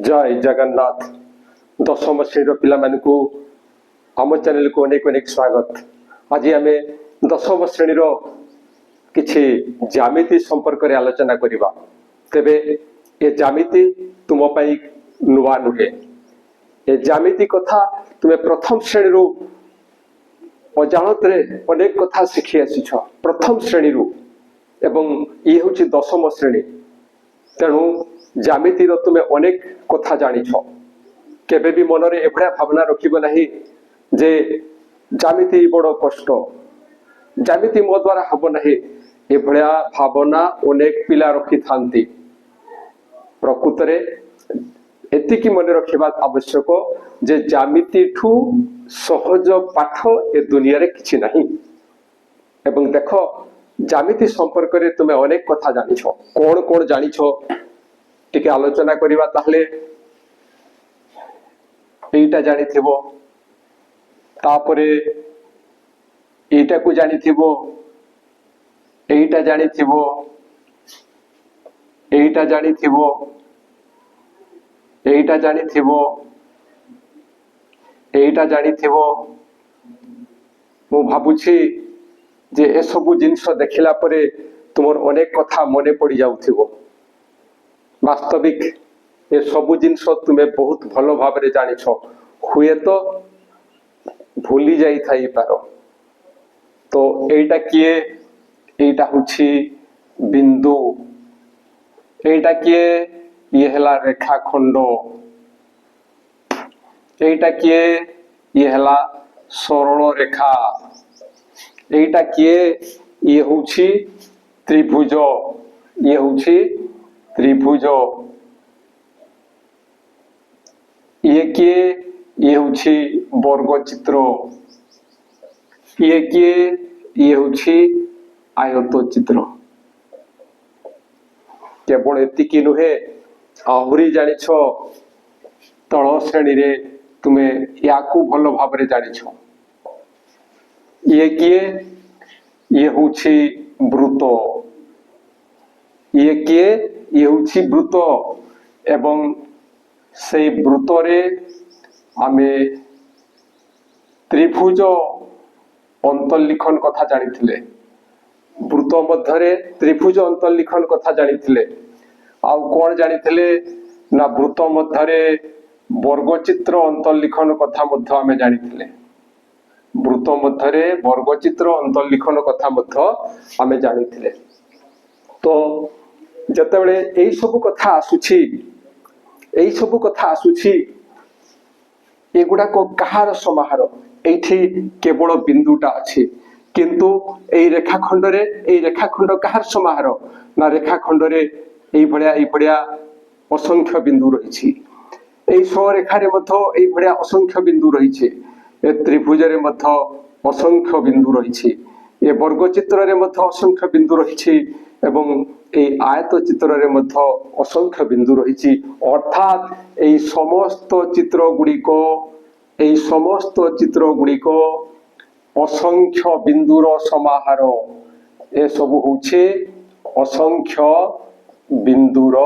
जय जगन्नाथ दशम श्रेणी पिला मानकु आम चैनल को अनेक अनेक स्वागत। आज आम दशम श्रेणी किछि ज्यामिति संपर्क रे आलोचना करिबा। तेबे ए ज्यामिति तुम पई नुवा नुहे। ए ज्यामिति कथा तुमे प्रथम श्रेणी रु अजाणत रे अनेक कथा शिखि आसीछ प्रथम श्रेणी रु, एवं ये होछि दशम श्रेणी। तेणु ज्यामिति तुमे अनेक कथा जानिछ। केबे भी मनरे एभळा भावना रखिबो नाही जे ज्यामिति बड़ कष्ट, ज्यामिति मो द्वारा हबो नाही। एभळा भावना अनेक पिला रखि थांती। प्रकृत रे एतिकी मन रखिबा आवश्यक जे ज्यामिति ठू सहज पाठ ए दुनिया रे किछि नाही। एवं देखो ज्यामिति संपर्क रे तुमे अनेक कथा जानिछ। कोन कोन जानिछ टिके आलोचना करिबा। ताहले एटा जानिथिबो, तापरे एटा को जानिथिबो, एटा जानिथिबो, एटा जानिथिबो, एटा जानिथिबो, एटा जानिथिबो। मु भाबुछि जे ए सब जिंस देखिला परे तुमर अनेक कथा मने पड़ी जाउथिबो। वास्तविक ए सब जिनस तुम्हें बहुत भल भाव जानिछ, हुए तो भूली जाई थाई पारो। तो एटा किए, एटा हुछि बिंदु, एटा किए ये हला रेखा खंड, एटा किए ये हला सरल रेखा, एटा किए ये हुछि त्रिभुज, ये हुछि त्रिभुज, ये किए ये हुछि वर्ग चित्र, ये किए ये हुछि आयत चित्र। केवल एतिकी नुहे, आहुरी जानिछ तल श्रेणी रे तुमे याकू भल भाव रे जानिछ। ये किए ये हुछि वृत्त, ये किए ये हुछि वृत्त, एवं से वृत्त रे आमे त्रिभुज अंतर्लिखन कथा जानिथिले। वृत्त मध्यरे त्रिभुज अंतर्लिखन कथा जानिथिले। आउ कोन जानिथिले ना वृत्त मध्यरे वर्गचित्र अंतर्लिखन कथा मध्य आमे जानिथिले। वृत्त मध्यरे वर्गचित्र अंतर्लिखन कथा मध्य आमे जानिथिले। तो जतबेले एई सब कथा आसुछि, एई सब कथा आसुछि, एगुडा को कहार समाहार। एठी केवल बिंदुटा अछि, किंतु एई रेखाखंड रे एई रेखाखंड कहार समाहार ना रेखाखंड रे एई भड़िया असंख्य बिंदु रहिछि। एई स्वरेखा रे मध्य एई भड़िया असंख्य बिंदु रहिछि। ए त्रिभुज रे मध्य असंख्य बिंदु रहिछि। ए वर्गचित्र रे मध्य असंख्य बिंदु रहिछि, एवं एई आयत चित्र रे मध्य असंख्य बिंदु रहिछि। अर्थात एई समस्त चित्र गुड़िको, एई समस्त चित्र गुड़िको असंख्य बिंदुर समाहार। ए सब होछि असंख्य बिंदुर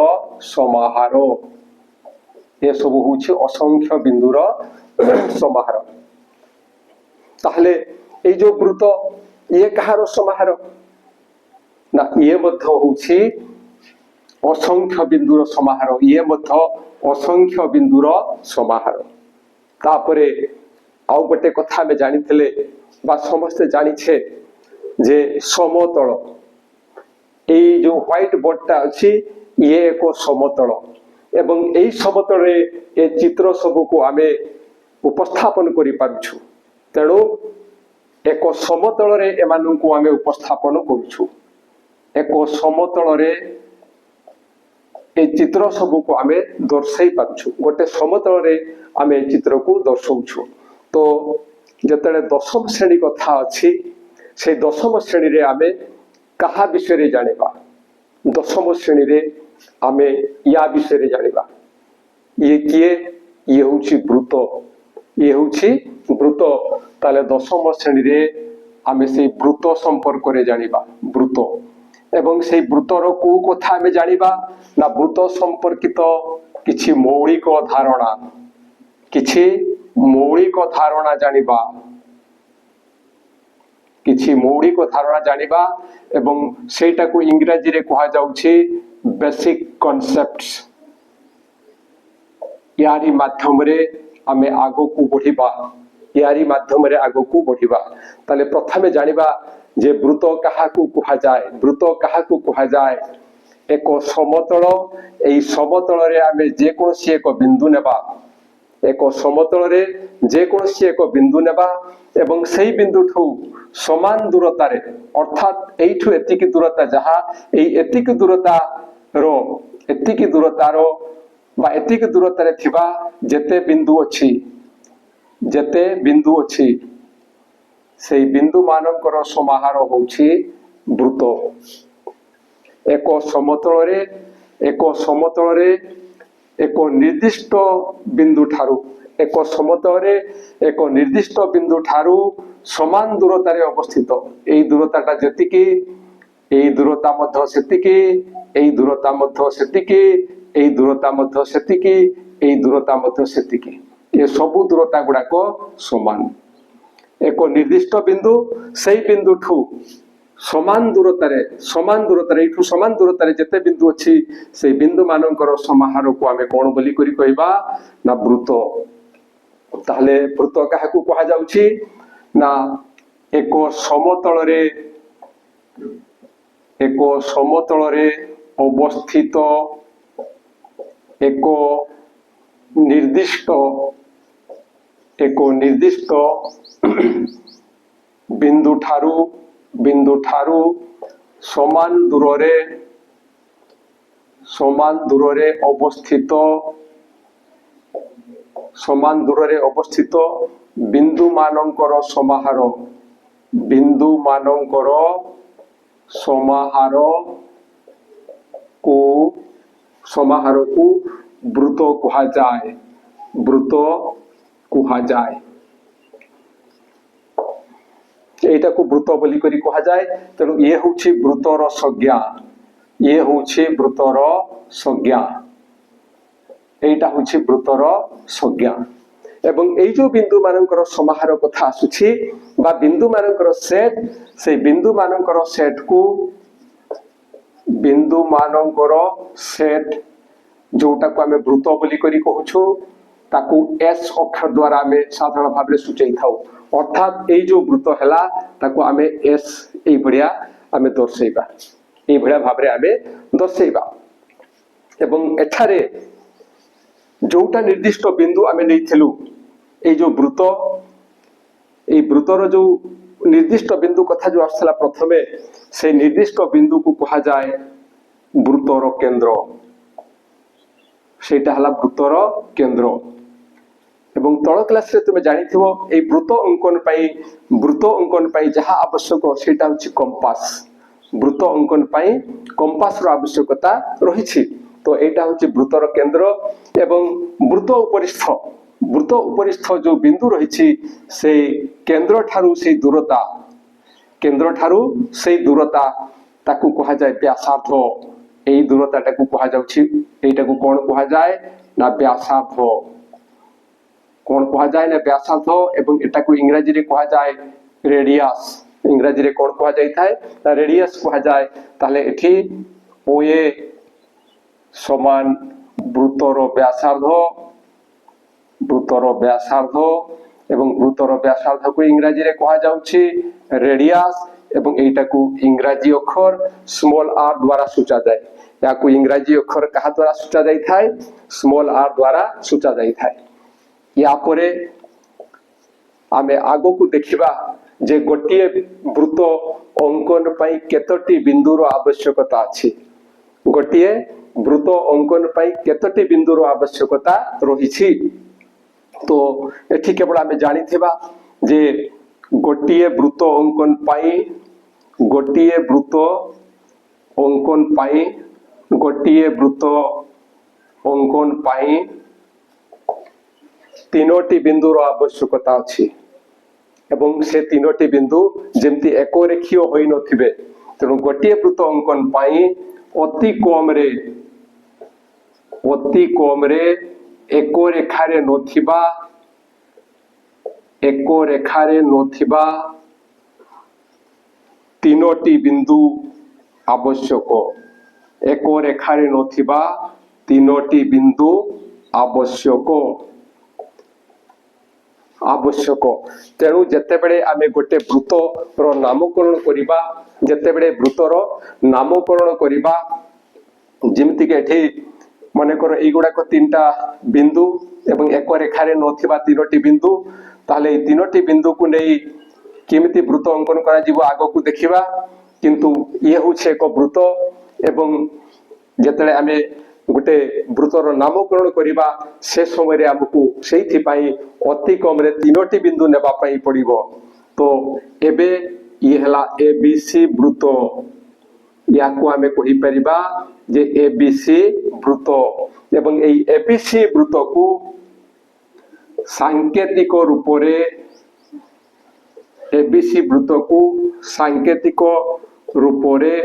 समाहार। ए सब होछि असंख्य बिंदुर समाहार। ताहले एई जो वृत्त ये कहार समाहार ना, ये मध्य होछि असंख्य बिंदुर समाहार। ये मध्य असंख्य बिंदुर समाहार। तापरे आउ गोटे कथा में जानिथिले बा समस्ते जानिछे जे समतल, एई जो व्हाइट बोर्डटा अछि ये एक समतल, एवं एई समतल रे ए चित्र सब को आमे उपस्थापन करि पारुछु। तेणु एक समतल रे एमानंकु आमे उपस्थापन करूछु। एक समतल रे ए चित्र सब को आमे दर्शाई पारुछु। गोटे समतल रे आमे चित्र को दर्शाउछु। तो जतले दशम श्रेणी कथा अछि, से दशम श्रेणी रे आमे कहा विषय रे जानिबा। दशम श्रेणी रे आमे या विषय रे जानिबा। ये किए ये होछि वृत्त, ये होछि वृत्त। ताले दशम श्रेणी रे आमे से वृत्त संपर्क रे जानिबा। वृत्त एवं से वृत्तर को कथा आमे जानिबा ना वृत्त संपर्कित किछि मौलिक धारणा, किछि मौलिक धारणा जानिबा, किछि मौलिक धारणा जानिबा एवं सेटा को इंग्रजी रे कहा जाउछि बेसिक कॉन्सेप्ट्स। यारी माध्यम रे आमे आगो को बढ़िबा, यारी माध्यम रे आगो को बढ़िबा। ताले प्रथमे जानिबा जे वृत्त कहा को कहा जाय, वृत्त कहा को कहा जाय एक समतल, एई समतल रे आमे जे कोनसी एक बिंदु नेबा, एक समतल रे जे कोनसी एक बिंदु नेबा एवं सेई बिंदु ठू समान दूरता रे, अर्थात एइठू एतिकी दूरता जहा एई एतिकी दूरता रो, एतिकी दूरता रो बा एतिकी दूरता रे थिबा जेते बिंदु अछि, जेते बिंदु अछि सेई बिंदु मानकर समाहार होउछि वृत्त। एक समतल रे, एक समतल रे एक निर्दिष्ट बिंदु ठारू, एक समतल रे एक निर्दिष्ट बिंदु ठारू समान दूरता रे अवस्थित, एई दूरताटा जेतिकी एई दूरता मध्य सेतिकी, एई दूरता मध्य सेतिकी, एई दूरता मध्य सेतिकी, एई दूरता मध्य सेतिकी, ए सबु दूरता गुडाक समान। एक निर्दिष्ट बिंदु सेई बिंदु ठू समान दूरता रे, समान दूरता रे, एठू समान दूरता रे जेते बिंदु अछि से बिंदु मानकर समाहार को आमे कोन बोली करी कहबा ना वृत्त। ताहले वृत्त काहाकू कहा जाउछि ना एक समतल रे, एक समतल रे अवस्थित एक निर्दिष्ट, एक निर्दिष्ट बिंदु ठारू, बिंदु ठारू समान दूर रे, समान दूर रे अवस्थित, समान दूर रे अवस्थित बिंदु मानकर समाहार, बिंदु मानकर समाहार को, समाहार को वृत्त कहा जाए, वृत्त कहा जाए। एटा को वृत्त बोली करी कहा जाए। तेणु ये होछि वृत्तर संज्ञा, ये होछि वृत्तर संज्ञा, एटा होछि वृत्तर संज्ञा। एवं एई जो बिंदु मानकर समाहार कथा आसुछि बा बिंदु मानकर सेट, से बिंदु मानकर सेट को, बिंदु मानकर सेट जोटा को आमे वृत्त बोली करी कहूछु ताकू एस अक्षर द्वारा आमे साधारण भाबरे सूचई थाउ। अर्थात एई जो वृत्त हैला ताकू आमे एस एई भडिया आमे दर्शैबा, एई भडिया भाबरे आमे दर्शैबा। एवं एठारे जोटा निर्दिष्ट बिंदु आमे नैथिलु, एई जो वृत्त, एई वृत्तर जो निर्दिष्ट बिंदु कथा जो आसला प्रथमे, से निर्दिष्ट बिंदु को कहा जाए वृत्तर केंद्र, सेटा हला वृत्तर केंद्र। एवं तळ क्लास रे तुमे जानिथिबो एई वृत्त अंकन पाई, वृत्त अंकन पाई जहा आवश्यक सेटा होछि कंपास, वृत्त अंकन पाई कंपास रो आवश्यकता रहिछि। तो एटा होछि वृत्तर केंद्र एवं वृत्त उपरिस्थ, वृत्त उपरिस्थ जो बिंदु रहिछि से केंद्र ठारू से दूरता, केंद्र ठारू से दूरता ताकू कहा जाय व्यासार्ध। एई दूरताटा को कहा जाउछि, एटा को कोन कहा जाय ना व्यासार्ध, कोन कहा जाय ना व्यासार्ध। एवं एटा को इंग्रजी रे कहा जाय रेडियस, इंग्रजी रे कोन कहा जाय थाय ना रेडियस कहा जाय। ताले एठी ओए समान वृत्तर व्यासार्ध, वृत्तर व्यासार्ध एवं वृत्तर व्यासार्ध को इंग्रजी रे कहा जाउछि रेडियस। एवं एटा को इंग्रजी अक्षर स्मॉल आर द्वारा सूचा जाय, या को इंग्रजी अक्षर कहा द्वारा सूचा जाय थाय स्मॉल आर द्वारा सूचा जाय थाय। या परे आमे आगो को देखिबा जे गोटिए वृत्त अंकन पई केतोटी बिंदुर आवश्यकता अछि, गोटिए वृत्त अंकन पई केतोटी बिंदुर आवश्यकता रहिछि। तो एठी केवल आमे जानिथिबा जे गोटिए वृत्त अंकन पाई, गोटिए वृत्त अंकन पाई, गोटिए वृत्त अंकन पाई तीनोटी बिंदुर आवश्यकता अछि। एवं से तीनोटी बिंदु जेमती एक रेखीय होई नथिबे, तेणु गोटिए वृत्त अंकन पाई अति कम रे ଅତି କମରେ ଏକ ରେଖାରେ ନଥିବା ତିନୋଟି ବିନ୍ଦୁ ଆବଶ୍ୟକ। ଏକ ରେଖାରେ ନଥିବା ତିନୋଟି ବିନ୍ଦୁ ଆବଶ୍ୟକ। ତେଣୁ ଯେତେବେଳେ ଆମେ ଗୋଟେ ବୃତ୍ତର ନାମକରଣ କରିବା, ଯେମିତିକି ଏଠି ମନେକର ଏଇଗୁଡାକ ତିନିଟା ବିନ୍ଦୁ ଏବଂ ଏକ ରେଖାରେ ନଥିବା ତିନୋଟି ବିନ୍ଦୁ, ତାହେଲେ ଏଇ ତିନୋଟି ବିନ୍ଦୁକୁ ନେଇ କେମିତି ବୃତ୍ତ ଅଙ୍କନ କରାଯିବ ଆଗକୁ ଦେଖିବା। କିନ୍ତୁ ଇଏ ହେଉଛି ଏକ ବୃତ୍ତ ଏବଂ ଯେତେବେଳେ ଆମେ ଗୋଟେ ବୃତ୍ତର ନାମକରଣ କରିବା ସେ ସମୟରେ ଆମକୁ ସେଇଥିପାଇଁ ଅତି କମରେ ତିନୋଟି ବିନ୍ଦୁ ନେବା ପାଇଁ ପଡିବ। ତ ଏବେ ଇଏ ହେଲା ABC ବୃତ୍ତ। याकू आमे कहि परिबा जे ABC वृत्त एवं एई ABC वृत्त को सांकेतिक रूप रे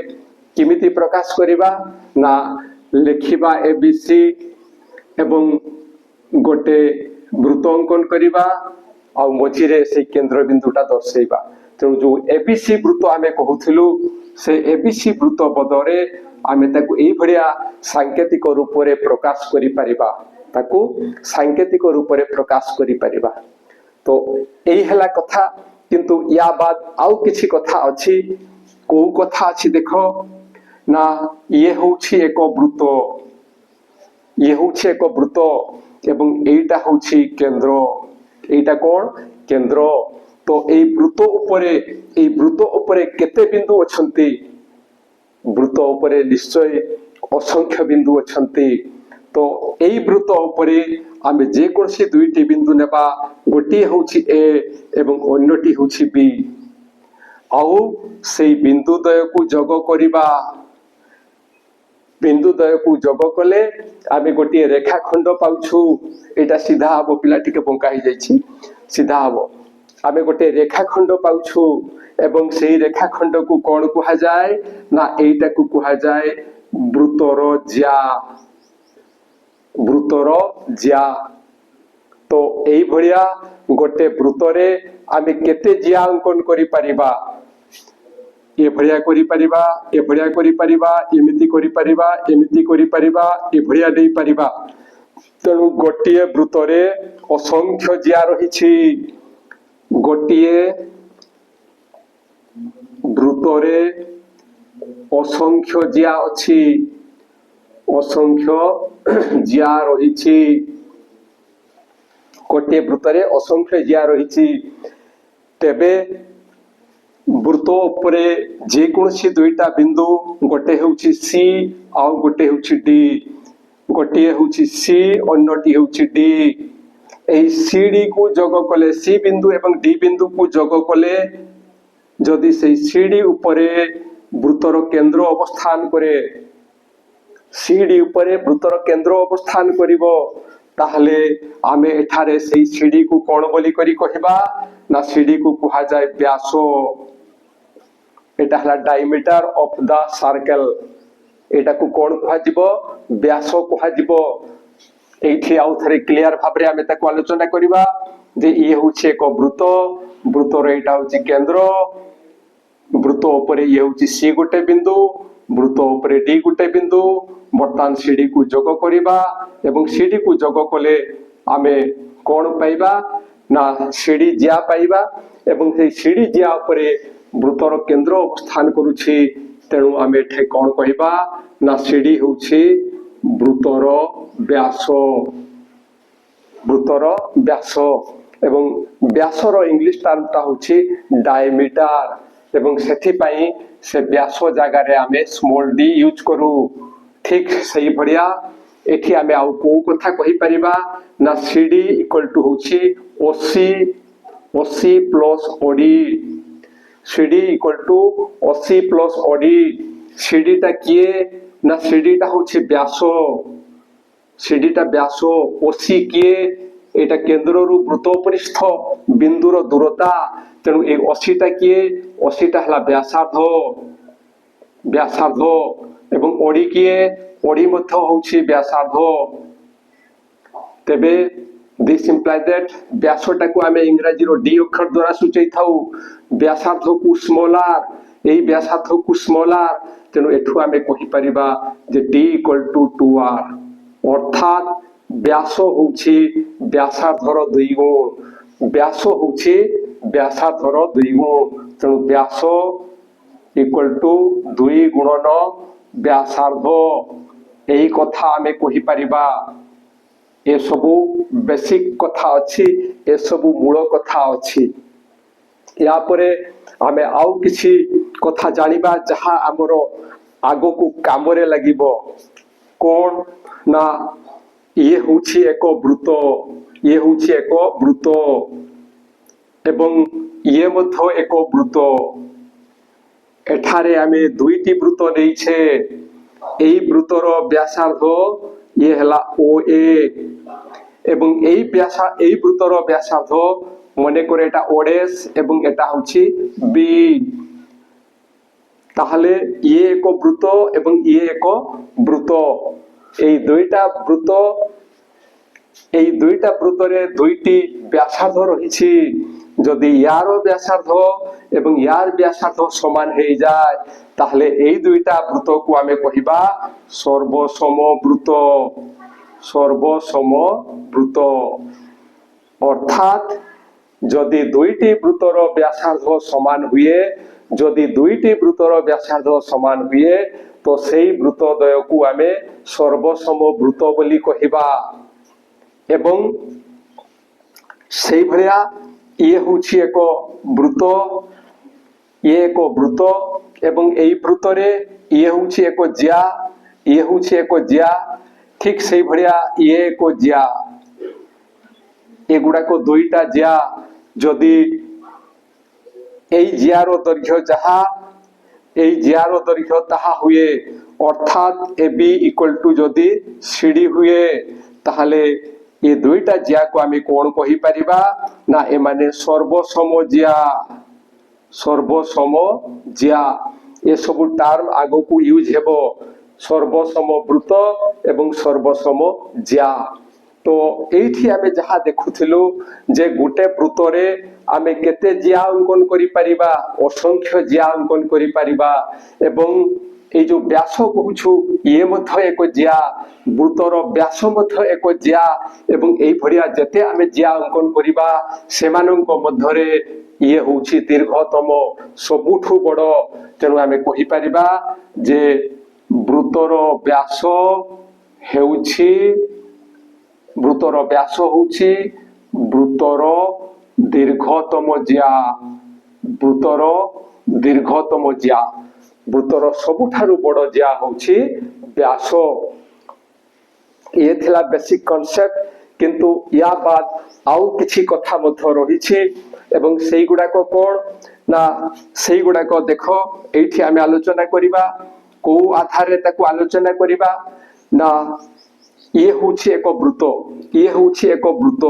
किमिति प्रकाश करिबा ना लिखिबा ABC एवं गोटे वृत्त अंकन करिबा आ मझिरे से केंद्र बिंदुटा दर्शैबा। तेणु जो ABC वृत्त आमे कहूथिलु से ABC वृत्त बदरे आमे ताकू एई भडिया सांकेतिक रूप रे प्रकाश करि परिबा, तो एई हला कथा। किंतु या बाद आउ किछि कथा अछि। को कथा अछि देखो ना, ये होछि एक वृत्त एवं एइटा होछि केंद्र। एइटा कोन केंद्र। तो एई वृत्त उपरे केते बिंदु अछंती? वृत्त उपरे निश्चय असंख्य बिंदु अछंती। तो एई वृत्त उपरे आमे जे कोनसी दुईटी बिंदु नेबा, गोटी होछि ए एवं अन्यटी होछि बी। आउ सेई बिंदुद्वय को जोग कले आमे गोटी रेखाखंड पाउछु। एटा सीधा हबो, पिला टिके बंका ही जाइछि, सीधा हबो। आमे गोटे रेखाखंड पाउछु एवं सेई रेखाखंड को कोन कुहा जाय ना, एइटा को कुहा जाय वृत्तर ज्या। तो एई भलिया गोटे वृत्तरे आमे केते ज्या अंकन करि परिबा? ए भलिया करि परिबा, ए भलिया करि परिबा, एमिति करि परिबा, एमिति करि परिबा, ए भलिया देई परिबा। तेणु गोटिए वृत्तरे असंख्य ज्या रहिछि। गोटिए वृत्तरे असंख्य ज्या अछि, असंख्य ज्या रहिछि। गोटे वृत्तरे असंख्य ज्या रहिछि। तेबे वृत्त उपरे जे कोनसी दुईटा बिंदु, गोटे हेउछि सी आ गोटे हेउछि डी। गोटे हेउछि सी, अन्यटी हेउछि डी। एई सी डी को जोग कले, सी बिंदु एवं डी बिंदु को जोग कले जदि सेई सी डी उपरे वृत्तर केंद्र अवस्थान करे, सी डी उपरे वृत्तर केंद्र अवस्थान करिवो, ताहले आमे एठारे सेई सी डी को कोन बोली करी कहिबा ना, सी डी को कुहा जाय व्यास। एटा हला डायमीटर ऑफ द सर्कल। एटा को कोन कुहा जिवो? व्यास कुहा जिवो। एठी आउ थरे क्लियर भाबरे आमे ताको आलोचना करिबा जे ई होछि एक वृत्त, वृत्तर एटा होछि केंद्र, वृत्त उपरे ये होछि सी गोटे बिंदु, वृत्त उपरे डी गोटे बिंदु। बर्तमान सीडी को जोग करिबा एवं सीडी को जोग कले आमे कोन पाइबा ना, सीडी ज्या पाइबा एवं से सीडी ज्या उपरे वृत्तर केंद्र अवस्थान करूछि। तेणु आमे एठे कोन कहिबा ना, सीडी होछि वृत्तर व्यास एवं व्यासर इंग्लिश टर्मटा होछि डायमीटर। एवं सेथि पई से व्यास जगह रे आमे स्मॉल डी यूज करू। ठीक सही बढ़िया। एठी आमे आउ को कथा कहि परिबा ना, सीडी इक्वल टू होछि OC plus OD. CD equal to OC plus OD. CD टा किए ना, सीडी टा होछि व्यास, सीडी टा व्यास। ओसी किए? एटा केंद्ररु वृत्तपरिस्थ बिंदुर दूरता। तेणु ए 80 टा किए? 80 टा हला व्यासार्ध। ଏବଂ ଓଡି କିଏ ଓଡି ମଧ୍ୟ ହେଉଛି ବ୍ୟାସାର୍ଧ। ତେବେ this implies that ବ୍ୟାସଟାକୁ ଆମେ ଇଂରାଜୀର ଡି ଅକ୍ଷର ଦ୍ୱାରା ସୂଚାଇ ଥାଉ, ବ୍ୟାସାର୍ଧକୁ ସ୍ମଲାର, ଏହି ବ୍ୟାସାର୍ଧକୁ ସ୍ମଲାର। ତେଣୁ ଏଠୁ ଆମେ କହିପାରିବା ଯେ d equal to 2r, ଅର୍ଥାତ୍ ବ୍ୟାସ ହେଉଛି ବ୍ୟାସାର୍ଧର 2 ଗୁଣ, ବ୍ୟାସ ହେଉଛି ବ୍ୟାସାର୍ଧର 2 ଗୁଣ। ତେଣୁ ବ୍ୟାସ equal to 2 ଗୁଣନ ବ୍ୟାସାର୍ଧ, ଏହି କଥା ଆମେ କହିପାରିବା। ଏସବୁ ବେସିକ୍ କଥା ଅଛି, ଏସବୁ ମୂଳ କଥା ଅଛି। ୟା ପରେ ଆମେ ଆଉ କିଛି କଥା ଜାଣିବା ଯାହା ଆମର ଆଗକୁ କାମରେ ଲାଗିବ। କ'ଣ ନା ଇଏ ହେଉଛି ଏକ ବୃତ୍ତ, ଇଏ ହେଉଛି ଏକ ବୃତ୍ତ ଏବଂ ଇଏ ମଧ୍ୟ ଏକ ବୃତ୍ତ। ଏଠାରେ ଆମେ ଦୁଇଟି ବୃତ୍ତ ନେଇଛେ, এই বৃত্তর ব্যাসার্ধ ইয়ে হেলা OA এবং এই বৃত্তর ব্যাসার্ধ মনে করে এটা OS এবং এটা হচ্ছে B। তাহলে ইয়ে এক বৃত্ত এবং ইয়ে এক বৃত্ত, এই দুইটা বৃত্তরে দুইটি ব্যাসার্ধ রয়েছে। যদি ইয়ার ব্যাসার্ধ এবং ইয়ার ব্যাসার্ধ সমান হয়ে যায় তাহলে এই দুইটা বৃত্তକୁ ଆମେ କହିବା সর্বসম বৃত্ত, সর্বসম বৃত্ত। অর্থাৎ যদি দুইটি বৃত্তর ব্যাসার্ধ সমান হুয়ে, যদি দুইটি বৃত্তর ব্যাসার্ধ সমান হুয়ে তো সেই বৃত্তদ্বয়କୁ ଆମେ সর্বসম বৃত্ত ବୋଲି କହିବା। এবং সেই ভଳିଆ ইয়ে হচ্ছে এক বৃত্ত, ইয়ে এক বৃত্ত এবং এই বৃত্তরে ইয়ে হচ্ছে এক জিয়া, ইয়ে হচ্ছে এক জিয়া, ঠিক সেই ভଳିଆ ইয়ে এক জিয়া। এগুড়াক দুইটা জিয়া, যদি এই জিয়ার দৈর্ঘ্য যাহা এই জিয়ার দৈর্ঘ্য তাহা হুয়ে, অর্থাৎ এবি ইকুয়াল টু যদি সিডি হুয়ে তাহলে ଏ ଦୁଇଟା ଜିଆକୁ ଆମେ କ'ଣ କହିପାରିବା ନା ଏମାନେ ସର୍ବସମ ଜିଆ, ସର୍ବସମ ଜିଆ। ଏସବୁ ଟର୍ମ ଆଗକୁ ୟୁଜ ହେବ, ସର୍ବସମ ବୃତ୍ତ ଏବଂ ସର୍ବସମ ଜିଆ। ତ এইଠି ଆମେ ଯାହା ଦେଖୁଥିଲୁ ଯେ ଗୋଟେ ବୃତ୍ତରେ ଆମେ କେତେ ଜିଆ ଅଙ୍କନ କରିପାରିବା, ଅସଂଖ୍ୟ ଜିଆ ଅଙ୍କନ କରିପାରିବା ଏବଂ এই যে ব্যাস কହୁଛୁ ইয়ে মধ্য এক জিয়া, বৃত্তর ব্যাস মধ্য এক জিয়া এবং এই ভଳିଆ যেতে আমি জিয়া অঙ্কন করিবা সেମାନଙ୍କ ମଧ୍ୟରେ ইয়ে হଉଛି দীর্ঘতম, ସବୁଠୁ বড়। তেଣু ଆମେ କହିପାରିବା যে বৃত্তর ব্যাস ହେଉଛି বৃত্তর দীর্ঘতম জিয়া, বৃত্তর দীর্ঘতম জিয়া। বৃত্তর ସବୁଠାରୁ বড় জিয়া হচ্ছে ব্যাস। ইয়ে ଥିଲା বেসিক কনসেপ্ট, কিন্তু ইয়া বাদ আউ কিছু কথা মধ্য রয়েছে এবং সেইগুড়াক কোন না সেইগুড়াক দেখ এইটি আমি আলোচনা করিবা। কোউ আধারে তাকে আলোচনা করিবা না ইয়ে হচ্ছে এক বৃত্ত, ইয়ে হচ্ছে এক বৃত্ত,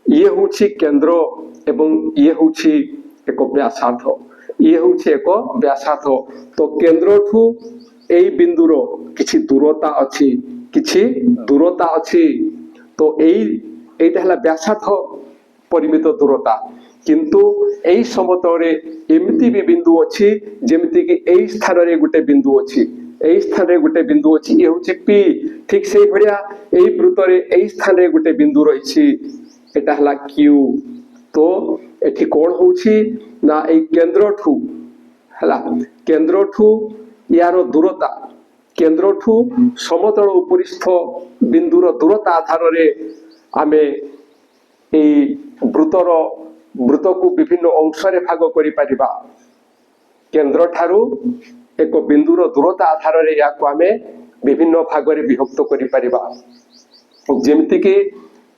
ইয়ে হচ্ছে কেন্দ্র এবং ইয়ে হচ্ছে এক ব্যাসার্ধ, ইয়ে হচ্ছে এক ব্যাসার্ধ। তো কেন্দ্রঠু এই বিন্দুর কিছু দূরতা আছে, কিছু দূরতা আছে। তো এইটা হলা ব্যাসার্ধ পরিমিত দূরতা। কিন্তু এই সমতলে এমতি বি বিন্দু ଅଛି যেমতি কি এই স্থাନରେ গোটে বিন্দু ଅଛି, এই স্থাନରେ গোটে বিন্দু ଅଛି, ইয়ে হচ্ছে পি। ঠিক সেই ভଳିଆ এই বৃত্তরে এই স্থাନରେ গোটে বিন্দু রয়েছে, এটা হলা কিউ। তো এটি কোণ হଉଛି না এই কেন্দ্রঠু ହେଲା, কেন্দ্রঠু ইয়ার দূরতা, কেন্দ্রঠু সমতল উপরিস্থ বিন্দুর দূরতা আধারে ଆମେ এই বৃত্তକୁ বিভিন্ন অংশরে ভাগ କରିପାରିବା। কেন্দ্র ঠাରୁ ଏକ ବିନ୍ଦୁର ଦୂରତା ଆଧାରରେ ইয়াକୁ ଆମେ বিভিন্ন ଭାଗରେ ବିଭକ୍ତ କରିପାରିବା। ଯେମିତି କି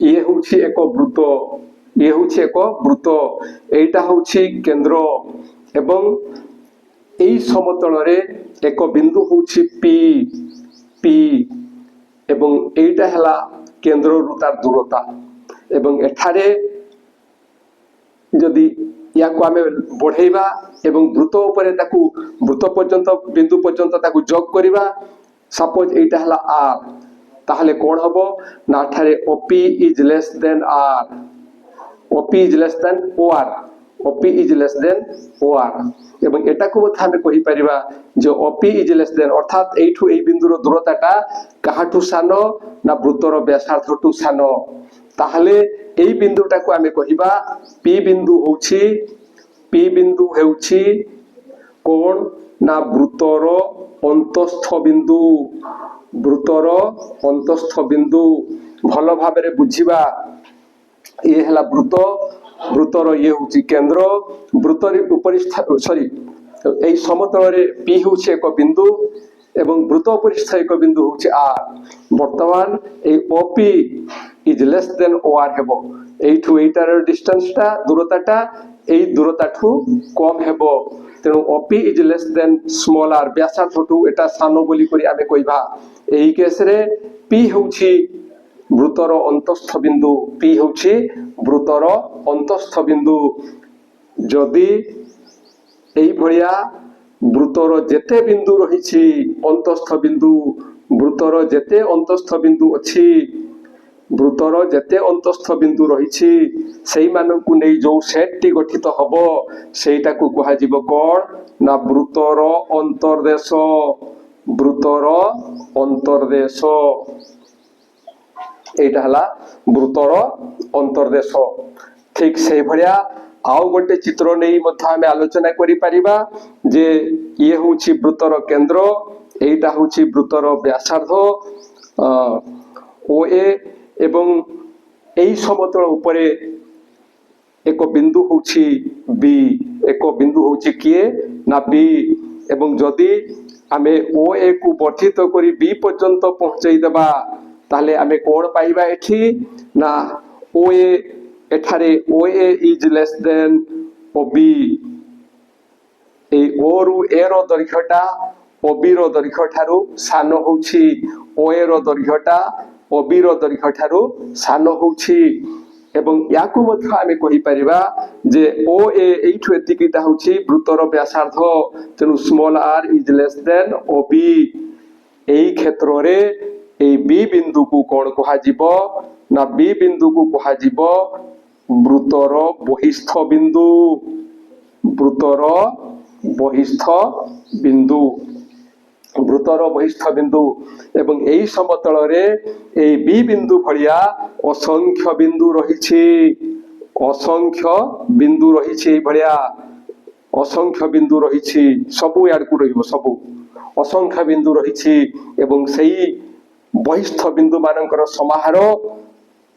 ଇଏ ହେଉଛି ଏକ ବୃତ୍ତ, ଇଏ ହେଉଛି ଏକ ବୃତ୍ତ, এইটা ହେଉଛି কেন্দ্র এবং এই সমতଳରେ ଏକ ବିନ୍ଦୁ ହେଉଛି পি, পি এবং এইটা ହେଲା কেন্দ্রରୁ তার দূরতা এবং এঠারে जदि या को आमे बढ़ेबा एवं वृत्त उपरे ताकू वृत्त पर्यंत बिंदु पर्यंत ताकू जोग करिबा सपोज एटा हला आर ताहले कोन हबो ना ठारे OP is less than R OP is less than OR OP is less than OR एवं एटा को मत हमें कहि परिबा जो ओपी इज लेस देन अर्थात एठू ए बिंदुर दूरताटा काहाठू सानो ना वृत्तर व्यासार्थटू सानो ताहले ए बिंदुटा को हमें कहिबा पी बिंदु हेउछि कोन ना वृत्तर अंतस्थ बिंदु वृत्तर अंतस्थ बिंदु भलो भाबरे बुझिबा ये हला वृत्त वृत्तर ये होची केंद्र वृत्तर उपरिस्थ सॉरी एई समतल रे पी होची एक बिंदु एवं वृत्त उपरिस्थ एक बिंदु होची आर वर्तमान ए OP is less than OR हेबो एठू एटार डिस्टेंस टा दूरताटा एई दूरताठू कम हेबो तेनु OP is less than small r व्यासार्थटू एटा सानो बोली करी आमे कहिबा एई केस रे पी होची वृत्तर अंतस्थ बिंदु पी होची वृत्तर अंतस्थ बिंदु जदि एई भलिया वृत्तर जेते बिंदु रहिछि अंतस्थ बिंदु वृत्तर जेते अंतस्थ बिंदु अछि वृत्तर जेते अंतस्थ बिंदु रहिछि सेई मानकु नै जो सेट टी गठित हबो सेटा को कहा जिवो कोन ना वृत्तर अंतर्देश वृत्तर अंतर्देश एटा हला वृत्तर अंतर्देश ठीक से भलिया आउ गोटे चित्र नै मथा हमें आलोचना करि परिबा जे ये होछि वृत्तर केंद्र एटा होछि वृत्तर व्यासार्ध ओ ए एवं एई समतल उपरे एक बिंदु होछि बी एक बिंदु होछि किए ना बी एवं जदि आमे ओ ए को वर्धित करी बी पर्यंत पहुंचाई देबा ताले आमे कोन पाइबा एठी ना ओ ए एठारे O A is less than O B ए ओ रु ए रो दैर्घ्यटा ओ बी रो दैर्घ्य ठारू सानो होछि ओ ए रो दैर्घ्यटा ओ बी रो दैर्घ्य ठारू सानो होछि एवं याकु मध्य आमे कहि परिबा जे ओ ए एठु एतिकिटा होछि वृत्तर व्यासार्ध तेनु small r is less than O B एई क्षेत्र रे ए बी बिंदु को कोन कहा जिवो ना बी बिंदु को कहा जिवो वृत्तर बहिस्थ बिंदु वृत्तर बहिस्थ बिंदु वृत्तर बहिस्थ बिंदु एवं एई समतल रे ए बी बिंदु भलिया असंख्य बिंदु रहिछि एई भलिया असंख्य बिंदु रहिछि सबु याड को रहिबो सबु असंख्य बिंदु रहिछि एवं सेई बहिस्थ बिंदु मानकर समाहार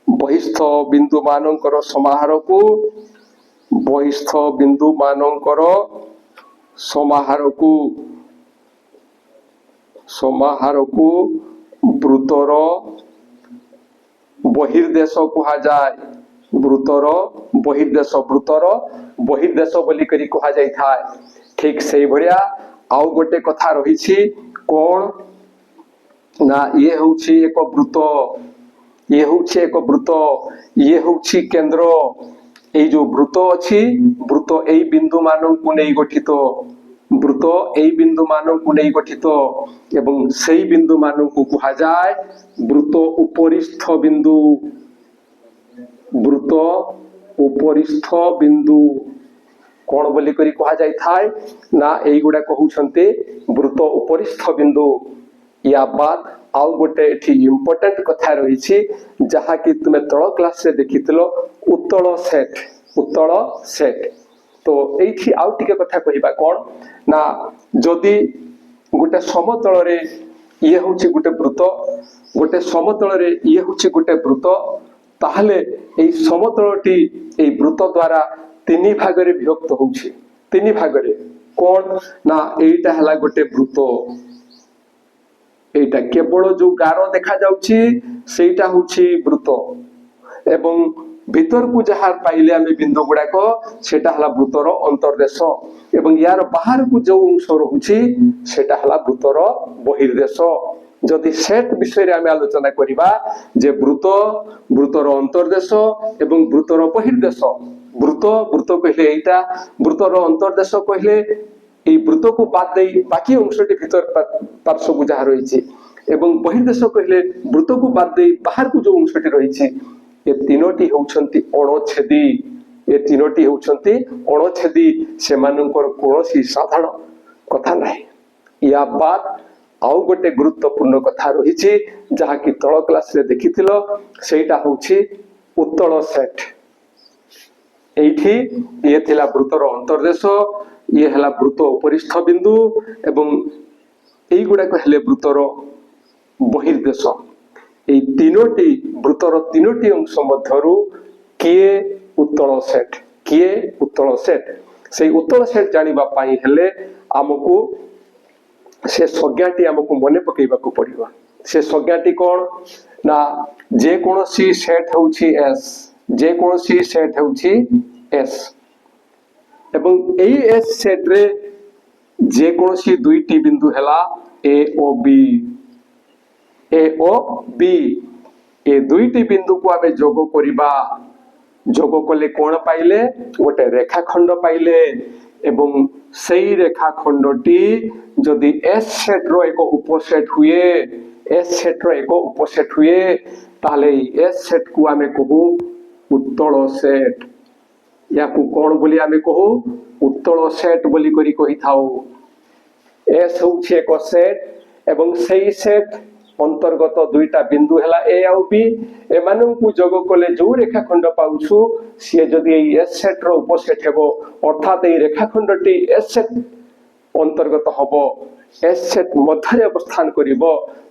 बहिस्थ बिंदु मानकर समाहार को बहिस्थ बिंदु मानकर समाहार को वृत्तर बहिर्देश कहा जाय वृत्तर बहिर्देश बोली करी कहा जाय थाय ठीक सेई भलिया आउ गोटे कथा रहिछि कोन ना ये होछि एक वृत्त ये होछि एक वृत्त ये होछि केंद्र ए जो वृत्त अछि वृत्त एई बिंदु मानकु नै गठित वृत्त एई बिंदु मानकु नै गठित एवं सेई बिंदु मानकु कहा जाय वृत्त उपरिस्थ बिंदु कोन बोली करी कहा जाय थाय ना एई गुडा कहउछन्ते वृत्त उपरिस्थ बिंदु या बाद आउ गोटे एठी इंपोर्टेंट कथा रहिछि जहा कि तुमे तळ क्लास रे देखितलो उत्तल सेट तो एठी आउ टिके कथा कहिबा कोन ना जदि गोटे समतल रे ये होछि गोटे वृत्त गोटे समतल रे ये होछि गोटे वृत्त ताहले एई समतलटी एई वृत्त द्वारा तीन भाग रे विभक्त होछि तीन भाग रे कोन ना एटा हला गोटे वृत्त एटा केवल जो गारो देखा जाउछि सेटा होछि वृत्त एवं भीतर को जहार पाइले आमे बिंदु गुडा को सेटा हला वृत्तर अंतर्देश एवं यार बाहर को जो अंश रहुछि सेटा हला वृत्तर बहिर्देश जदि सेट विषय रे आमे आलोचना करिबा जे वृत्तर अंतर्देश एवं वृत्तर बहिर्देश ବୃତ ବୃତ କହିଲେ ଏଇଟା, ବୃତର ଅନ୍ତର୍ଦେଶ କହିଲେ এই বৃত্তକୁ বাদ দেই বাকি অংশটি ভিতর পার্শ্বକୁ ଯାହା ରହିଛି ଏବଂ বহির্দেଶ କହିଲେ বৃত্তକୁ বাদ ଦେଇ ବାହାରକୁ ଯୋଉ ଅଂଶଟି ରହିଛି ଏ ତିନୋଟି ହେଉଛନ୍ତି ଅଣଛେଦି, ଏ ତିନୋଟି ହେଉଛନ୍ତି ଅଣଛେଦି, ସେମାନଙ୍କର କୌଣସି ସାଧାରଣ କଥା ନାହିଁ। ୟା ବାଦ ଆଉ ଗୋଟେ ଗୁରୁତ୍ୱପୂର୍ଣ୍ଣ କଥା ରହିଛି ଯାହାକି ତଳ କ୍ଲାସରେ ଦେଖିଥିଲ, ସେଇଟା ହେଉଛି ଉତ୍ତଳ ସେଟ୍। এইଠି ଇଏ ଥିଲା ବୃତ୍ତର ଅନ୍ତର୍ଦେଶ, ଇଏ ହେଲା ବୃତ୍ତ ଉପରିସ୍ଥ ବିନ୍ଦୁ ଏବଂ এইଗୁଡାକ ହେଲେ ବୃତ୍ତର ବହିର୍ଦେଶ। এই ତିନୋଟି ବୃତ୍ତର ତିନୋଟି ଅଂଶ ମଧ୍ୟରୁ କିଏ ଉତ୍ତଳ ସେଟ୍, କିଏ ଉତ୍ତଳ ସେଟ୍? ସେଇ ଉତ୍ତଳ ସେଟ୍ ଜାଣିବା ପାଇଁ ହେଲେ ଆମକୁ ସେ ସଂଜ୍ଞାଟି ଆମକୁ ମନେ ପକେଇବାକୁ ପଡିବ। ସେ ସଂଜ୍ଞାଟି କଣ ନା, ଯେକୌଣସି ସେଟ୍ ହେଉଛି ଏସ୍, ଯେକୌଣସି ସେଟ୍ ହେଉଛି ଏସ୍ ଏବଂ এই এস সেট রে যেকୌଣସି দুইটি বিন্দু হেলা এ ও বি, এ ও বি, এ দুইটি বিন্দুକୁ ଆମେ যোগ କରିବା। যোগ কলে কোণ পাইলে গোটে রেখাখণ্ড পাইলে এবং সেই রেখাখণ্ডটি যদি এস সেট র এক উপসেট হুয়ে, এস সেট র এক উপসেট হুয়ে, তাহলে এস সেট কু আমি কহু উত্তল সেট। ইয়াকু কোণ বলি আমি কহু উত্তল সেট বলি করি কহি থাও। এস হচ্ছে এক সেট এবং সেই সেট অন্তর্গত দুইটা বিন্দু হেলা এ আর বি, এমানଙ୍କୁ যোগ কলে যে রেখাখণ্ড পাউছু সে যদি এই এস সেট র উপসেট হেব, অর্থাৎ এই রেখাখণ্ডটি এস সেট অন্তর্গত হব, এস সেট মধ্যে অবস্থান করিব,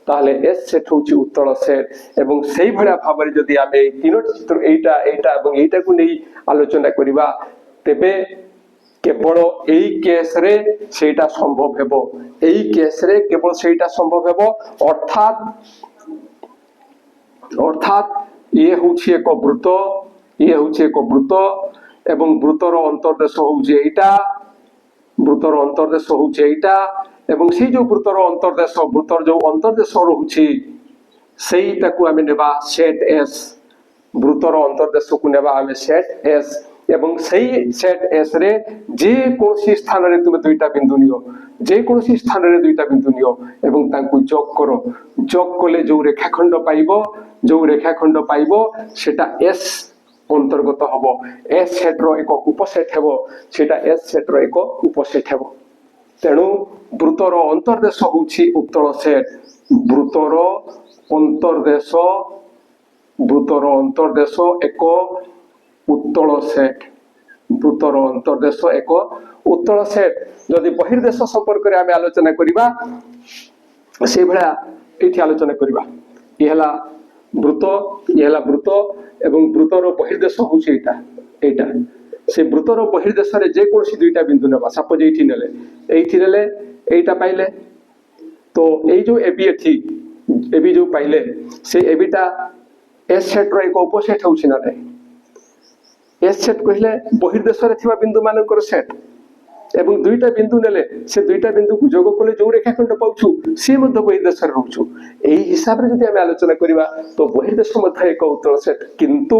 তাহলে এস সেট হচ্ছে উত্তল সেট। এবং সেই ভলিয়া ভাবে যদি আমি এই তিনোটি চিত্র এইটা এইটা এবং এইটাକୁ নেই আলোচনা করিবা, তেবে কেবল এই কেসরে সেইটা সম্ভব হেব, এই কেসরে কেবল সেইটা সম্ভব হেব। অর্থাৎ অর্থাৎ ইয়ে হচ্ছে এক বৃত্ত, ইয়ে হচ্ছে এক বৃত্ত এবং বৃত্তর অন্তর্দেশ হচ্ছে এইটা, বৃত্তর অন্তর্দেশ হচ্ছে এইটা এবং সেই যে বৃত্তর অন্তর্দেশ, বৃত্তর যে অন্তর্দেশ রହୁଛି সেইটাକୁ আমি নেবা সেট এস, বৃত্তর অন্তর্দেশକୁ নেবা আমি সেট এস এবং সেই সেট এস রে যে কোনসি স্থাନରେ তুমি দুইটা বিন্দু নিও, যে কোনসি স্থাନରେ দুইটা বিন্দু নিও এবং তাଙ୍କୁ যোগ করো। যোগ কলে যে রেখাখণ্ড পাইব, যে রেখাখণ্ড পাইব সেটা এস অন্তর্গত হব, এস সেট র এক উপসেট হেব, সেটা এস সেট র এক উপসেট হেব। তেণু বৃত্তর অন্তর্দেশ হচ্ছে উত্তল সেট। বৃত্তর অন্তর্দেশ, বৃত্তর অন্তর্দেশ এক উত্তল সেট, বৃত্তর অন্তর্দেশ এক উত্তল সেট। যদি বহির্দেশ সম্পর্কে আমি আলোচনা করিবা সেই ভলিয়া এইটি আলোচনা করিবা। ইয়ে হেলা বৃত্ত, ইয়ে হেলা বৃত্ত এবং বৃত্তর বহির্দেশ হচ্ছে এইটা, এইটা সেই বৃত্তর বহির্দেশরে যে কোনসি দুইটা বিন্দু নেবা, সাপোজ এইটি নেলে, এইটি নেলে এইটা পাইলে, তো এই যে এবি এটি এবি যে পাইলে সেই এবিটা এস সেট র এক উপসেট হচ্ছে না নাই? এস সেট কহিলে বহির্দেশরে থিবা বিন্দু মানଙ୍କର সেট এবং দুইটা বিন্দু নেলে সে দুইটা বিন্দুକୁ যোগ কলে যে রেখাখণ্ড পাউছু সে মধ্য বহির্দেশরে রହୁଛୁ। এই হিসাবে যদি আমি আলোচনা করিবা তো বহির্দেশ মধ্য এক উত্তল সেট। কিন্তু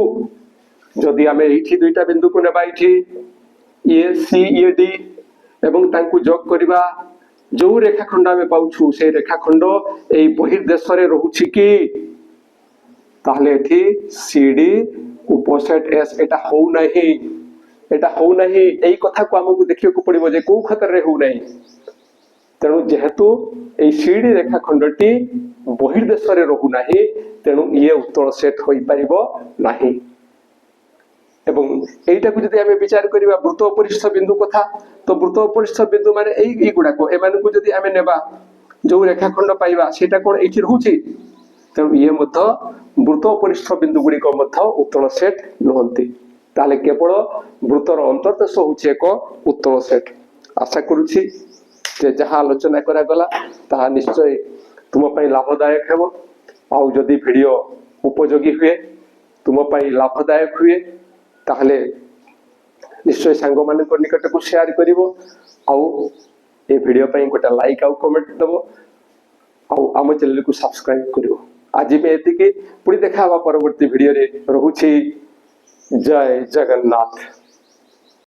যদি আমি এইটি দুইটা বিন্দুକୁ নেবা, এইটি এ সি এ ডি এবং তাଙ୍କୁ যোগ করিবা, যে রেখাখণ্ড আমি পাউছু সেই রেখাখণ্ড এই বহির্দেশরে রହୁଛି কি, তাহলে এটি সিডি উপসেট এস এটা হউ নাই, এটা হউ নাই। এই কথাକୁ ଆମକୁ ଦେଖିବାକୁ ପଡିବ ଯେ କୋଉ କ୍ଷେତ୍ରରେ ହଉ ନାହିଁ। ତେଣୁ ଯେହେତୁ এই সিডি ରେଖାଖଣ୍ଡଟି ବହିର୍ଦେଶରେ ରହୁ ନାହିଁ, ତେଣୁ ଇଏ ଉତ୍ତଳ ସେଟ୍ ହୋଇପାରିବ ନାହିଁ। এবং এইটাକୁ যদি আমি বিচার করিবা বৃত্ত উপরিস্থ বিন্দু কথা, তো বৃত্ত উপরিস্থ বিন্দু মানে এইগুড়াক, এମାନଙ୍କୁ যদি আমি নেবা যে রেখাখণ্ড পাইবা সেটা কোন এইটি রହୁଛି, তেଣୁ ইয়ে মধ্য বৃত্ত উপরিস্থ বিন্দু গুড়িক মধ্য উত্তল সেট নুহନ୍ତି। তাহলে কেবল বৃত্তর অন্তর্দেশ হচ্ছে এক উত্তল সেট। আশা করুছি যে যাহা আলোচনা করা গলা তাহা নিশ্চয় তুম পাই লাভদায়ক হেব। আউ যদি ভিডিও উপযোগী হুয়ে, তুম পাই লাভদায়ক হুয়ে, তাহলে নিশ্চয় সাঙ্গ ମାନଙ୍କ নিকটକୁ শেয়ার করিব। আউ এই ভিডিও পাই গোটা লাইক আউ কমেন্ট দেব, আউ ଆମ ଚ୍ୟାନେଲକୁ ସବସ୍କ୍ରାଇବ କରିବ। ଆଜି ବି ଏତିକି, ପୁଣି ଦେଖା ହବା ପରବର୍ତ୍ତୀ ଭିଡିଓରେ। ରହୁଛି ଜୟ ଜଗନ୍ନାଥ।